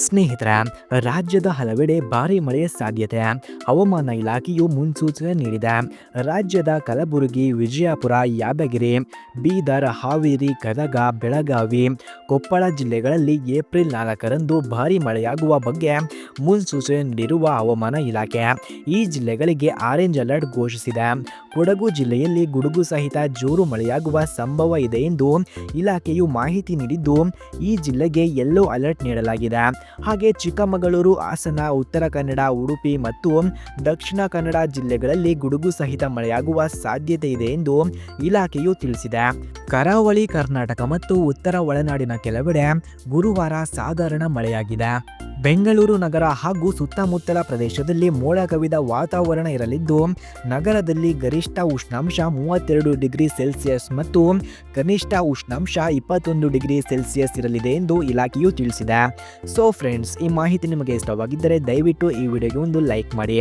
ಸ್ನೇಹಿತರೆ, ರಾಜ್ಯದ ಹಲವೆಡೆ ಭಾರೀ ಮಳೆಯ ಸಾಧ್ಯತೆ ಹವಾಮಾನ ಇಲಾಖೆಯು ಮುನ್ಸೂಚನೆ ನೀಡಿದೆ. ರಾಜ್ಯದ ಕಲಬುರಗಿ, ವಿಜಯಪುರ, ಯಾದಗಿರಿ, ಬೀದರ್, ಹಾವೇರಿ, ಗದಗ, ಬೆಳಗಾವಿ, ಕೊಪ್ಪಳ ಜಿಲ್ಲೆಗಳಲ್ಲಿ ಏಪ್ರಿಲ್ 4ರಂದು ಭಾರೀ ಮಳೆಯಾಗುವ ಬಗ್ಗೆ ಮುನ್ಸೂಚನೆ ನೀಡಿರುವ ಹವಾಮಾನ ಇಲಾಖೆ ಈ ಜಿಲ್ಲೆಗಳಿಗೆ ಆರೆಂಜ್ ಅಲರ್ಟ್ ಘೋಷಿಸಿದೆ. ಕೊಡಗು ಜಿಲ್ಲೆಯಲ್ಲಿ ಗುಡುಗು ಸಹಿತ ಜೋರು ಮಳೆಯಾಗುವ ಸಂಭವ ಇದೆ ಎಂದು ಇಲಾಖೆಯು ಮಾಹಿತಿ ನೀಡಿದ್ದು, ಈ ಜಿಲ್ಲೆಗೆ ಯೆಲ್ಲೋ ಅಲರ್ಟ್ ನೀಡಲಾಗಿದೆ. ಹಾಗೆ ಚಿಕ್ಕಮಗಳೂರು, ಹಾಸನ, ಉತ್ತರ ಕನ್ನಡ, ಉಡುಪಿ ಮತ್ತು ದಕ್ಷಿಣ ಕನ್ನಡ ಜಿಲ್ಲೆಗಳಲ್ಲಿ ಗುಡುಗು ಸಹಿತ ಮಳೆಯಾಗುವ ಸಾಧ್ಯತೆ ಇದೆ ಎಂದು ಇಲಾಖೆಯು ತಿಳಿಸಿದೆ. ಕರಾವಳಿ ಕರ್ನಾಟಕ ಮತ್ತು ಉತ್ತರ ಒಳನಾಡಿನ ಕೆಲವೆಡೆ ಗುರುವಾರ ಸಾಧಾರಣ ಮಳೆಯಾಗಿದೆ. ಬೆಂಗಳೂರು ನಗರ ಹಾಗೂ ಸುತ್ತಮುತ್ತಲ ಪ್ರದೇಶದಲ್ಲಿ ಮೋಡ ಕವಿದ ವಾತಾವರಣ ಇರಲಿದ್ದು, ನಗರದಲ್ಲಿ ಗರಿಷ್ಠ ಉಷ್ಣಾಂಶ 32 ಡಿಗ್ರಿ ಸೆಲ್ಸಿಯಸ್ ಮತ್ತು ಕನಿಷ್ಠ ಉಷ್ಣಾಂಶ 21 ಡಿಗ್ರಿ ಸೆಲ್ಸಿಯಸ್ ಇರಲಿದೆ ಎಂದು ಇಲಾಖೆಯು ತಿಳಿಸಿದೆ. ಸೊ ಫ್ರೆಂಡ್ಸ್, ಈ ಮಾಹಿತಿ ನಿಮಗೆ ಇಷ್ಟವಾಗಿದ್ದರೆ ದಯವಿಟ್ಟು ಈ ವಿಡಿಯೋಗೆ ಒಂದು ಲೈಕ್ ಮಾಡಿ.